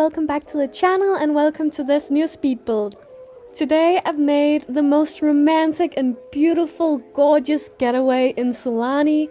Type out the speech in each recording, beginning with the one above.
welcome back to the channel and welcome to this new speed build. Today I've made the most romantic and beautiful, gorgeous getaway in Sulani,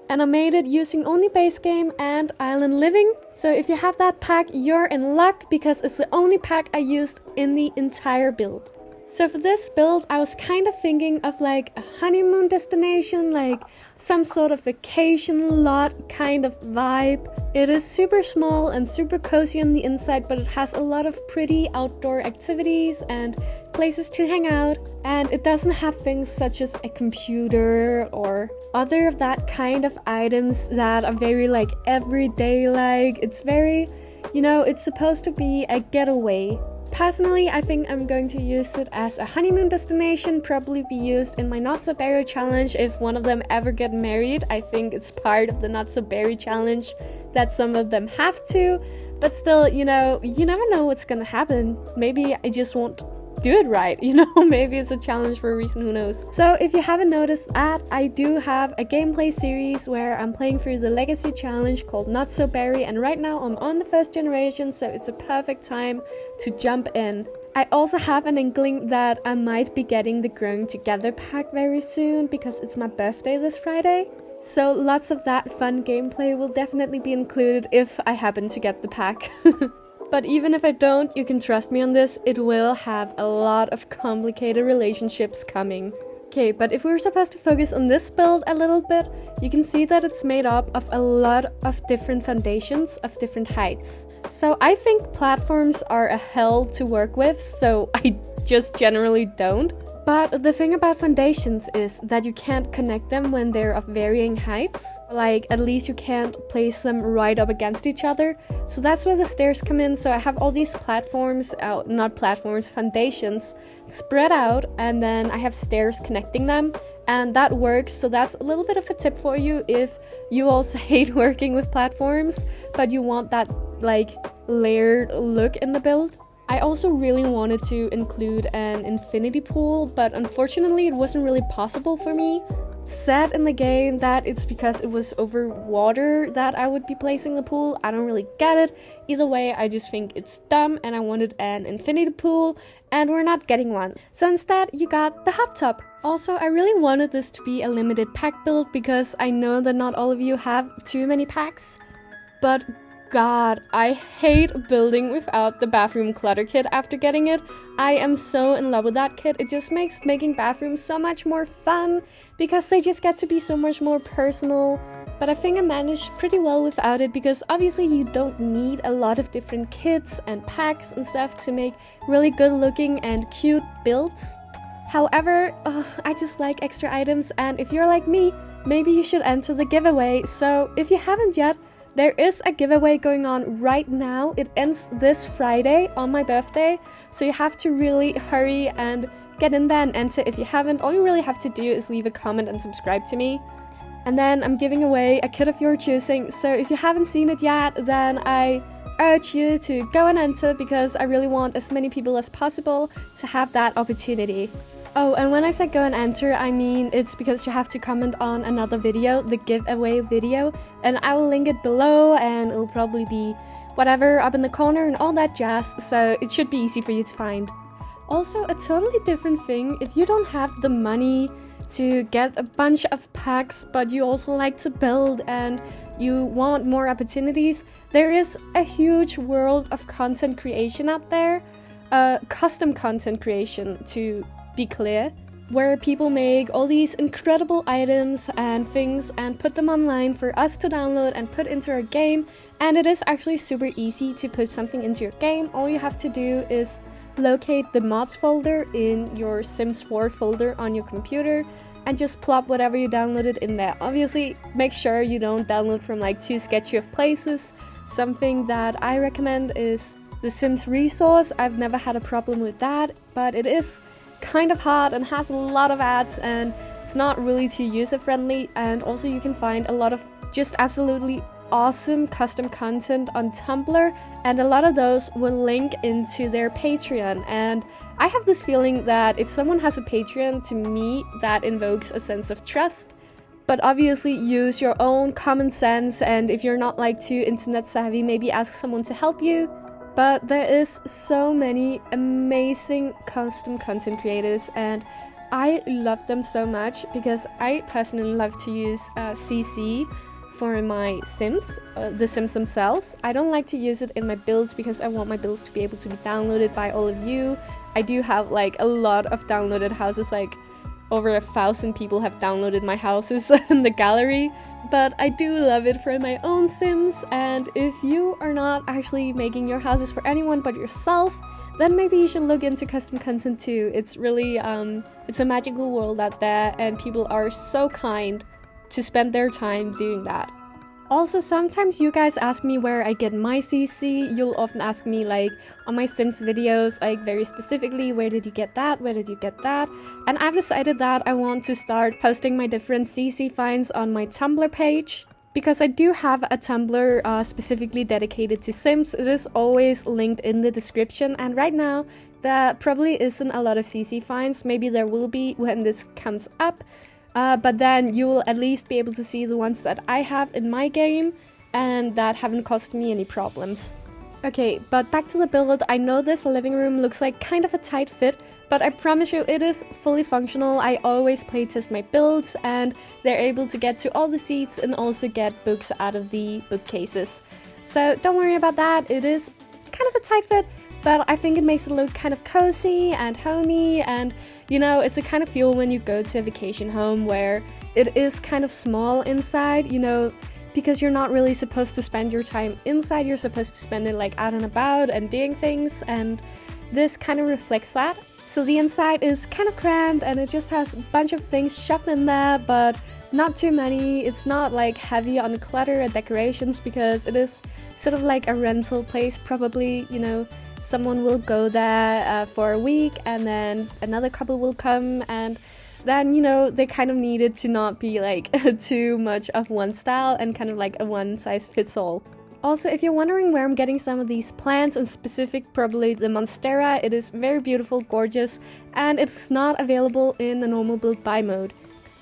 and I made it using only base game and island living. So if you have that pack, you're in luck because it's the only pack I used in the entire build. So for this build, I was kind of thinking of like a honeymoon destination, like some sort of vacation lot kind of vibe. It is super small and super cozy on the inside, but it has a lot of pretty outdoor activities and places to hang out. And it doesn't have things such as a computer or other of that kind of items that are very like everyday like. It's very, it's supposed to be a getaway. Personally, I think I'm going to use it as a honeymoon destination, probably be used in my Not So Berry challenge if one of them ever get married. I think it's part of the Not So Berry challenge that some of them have to, but still, you never know what's gonna happen. Maybe I just won't do it right, maybe it's a challenge for a reason, who knows. So if you haven't noticed that, I do have a gameplay series where I'm playing through the legacy challenge called Not So Berry, and right now I'm on the first generation, so it's a perfect time to jump in. I also have an inkling that I might be getting the Growing Together pack very soon because it's my birthday this Friday. So lots of that fun gameplay will definitely be included if I happen to get the pack. But even if I don't, you can trust me on this, it will have a lot of complicated relationships coming. Okay, but if we were supposed to focus on this build a little bit, you can see that it's made up of a lot of different foundations of different heights. So I think platforms are a hell to work with, so I just generally don't. But the thing about foundations is that you can't connect them when they're of varying heights. Like, at least you can't place them right up against each other. So that's where the stairs come in. So I have all these foundations spread out, and then I have stairs connecting them. And that works, so that's a little bit of a tip for you if you also hate working with platforms, but you want that, like, layered look in the build. I also really wanted to include an infinity pool, but unfortunately it wasn't really possible for me. It said in the game that it's because it was over water that I would be placing the pool. I don't really get it. Either way, I just think it's dumb and I wanted an infinity pool, and we're not getting one. So instead, you got the hot tub. Also, I really wanted this to be a limited pack build because I know that not all of you have too many packs, but God, I hate building without the bathroom clutter kit after getting it. I am so in love with that kit. It just makes making bathrooms so much more fun because they just get to be so much more personal. But I think I managed pretty well without it because obviously you don't need a lot of different kits and packs and stuff to make really good looking and cute builds. However, I just like extra items, and if you're like me, maybe you should enter the giveaway. So if you haven't yet, there is a giveaway going on right now. It ends this Friday on my birthday, so you have to really hurry and get in there and enter. If you haven't, all you really have to do is leave a comment and subscribe to me. And then I'm giving away a kit of your choosing, so if you haven't seen it yet, then I urge you to go and enter because I really want as many people as possible to have that opportunity. Oh, and when I said go and enter, I mean it's because you have to comment on another video, the giveaway video, and I will link it below, and it'll probably be whatever up in the corner and all that jazz, so it should be easy for you to find. Also, a totally different thing, if you don't have the money to get a bunch of packs, but you also like to build and you want more opportunities, there is a huge world of content creation out there, custom content creation to be clear, where people make all these incredible items and things and put them online for us to download and put into our game. And it is actually super easy to put something into your game. All you have to do is locate the mods folder in your Sims 4 folder on your computer and just plop whatever you downloaded in there. Obviously, make sure you don't download from like too sketchy of places. Something that I recommend is the Sims resource. I've never had a problem with that, but it is kind of hard and has a lot of ads, and it's not really too user friendly. And also you can find a lot of just absolutely awesome custom content on Tumblr, and a lot of those will link into their Patreon. And I have this feeling that if someone has a Patreon, to me that invokes a sense of trust. But obviously use your own common sense, and if you're not like too internet savvy, maybe ask someone to help you. But there is so many amazing custom content creators, and I love them so much because I personally love to use CC for my Sims, the Sims themselves. I don't like to use it in my builds because I want my builds to be able to be downloaded by all of you. I do have like a lot of downloaded houses, like over 1,000 people have downloaded my houses in the gallery. But I do love it for my own Sims, and if you are not actually making your houses for anyone but yourself, then maybe you should look into custom content too. It's really, it's a magical world out there, and people are so kind to spend their time doing that. Also, sometimes you guys ask me where I get my CC. You'll often ask me like on my Sims videos, like very specifically, where did you get that? Where did you get that? And I've decided that I want to start posting my different CC finds on my Tumblr page, because I do have a Tumblr specifically dedicated to Sims. It is always linked in the description, and right now there probably isn't a lot of CC finds. Maybe there will be when this comes up. But then you will at least be able to see the ones that I have in my game and that haven't caused me any problems. Okay, but back to the build. I know this living room looks like kind of a tight fit, but I promise you it is fully functional. I always playtest my builds, and they're able to get to all the seats and also get books out of the bookcases. So don't worry about that. It is kind of a tight fit, but I think it makes it look kind of cozy and homey, and you know, it's a kind of feel when you go to a vacation home where it is kind of small inside, you know, because you're not really supposed to spend your time inside, you're supposed to spend it like out and about and doing things, and this kind of reflects that. So the inside is kind of cramped and it just has a bunch of things shoved in there, but not too many. It's not like heavy on clutter and decorations because it is sort of like a rental place, probably, you know. Someone will go there for a week, and then another couple will come, and then, you know, they kind of needed to not be like too much of one style and kind of like a one size fits all. Also, if you're wondering where I'm getting some of these plants, in specific probably the Monstera, it is very beautiful, gorgeous, and it's not available in the normal build buy mode.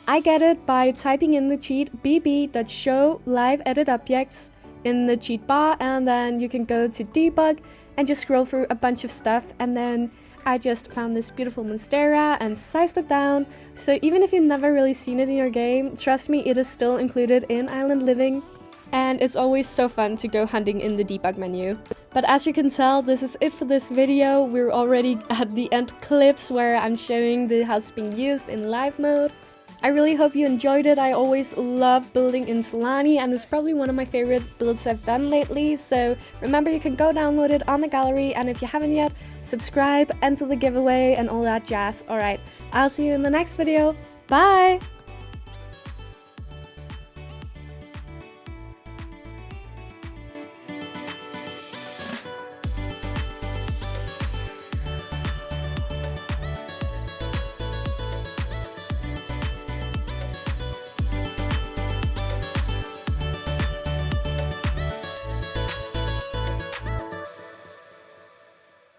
I get it by typing in the cheat bb.show live edit objects in the cheat bar, and then you can go to debug and just scroll through a bunch of stuff, and then I just found this beautiful Monstera and sized it down. So even if you've never really seen it in your game, trust me, it is still included in Island Living, and it's always so fun to go hunting in the debug menu. But as you can tell, this is it for this video. We're already at the end clips where I'm showing the house being used in live mode. I really hope you enjoyed it. I always love building in Sulani, and it's probably one of my favorite builds I've done lately. So remember, you can go download it on the gallery, and if you haven't yet, subscribe, enter the giveaway, and all that jazz. Alright, I'll see you in the next video. Bye!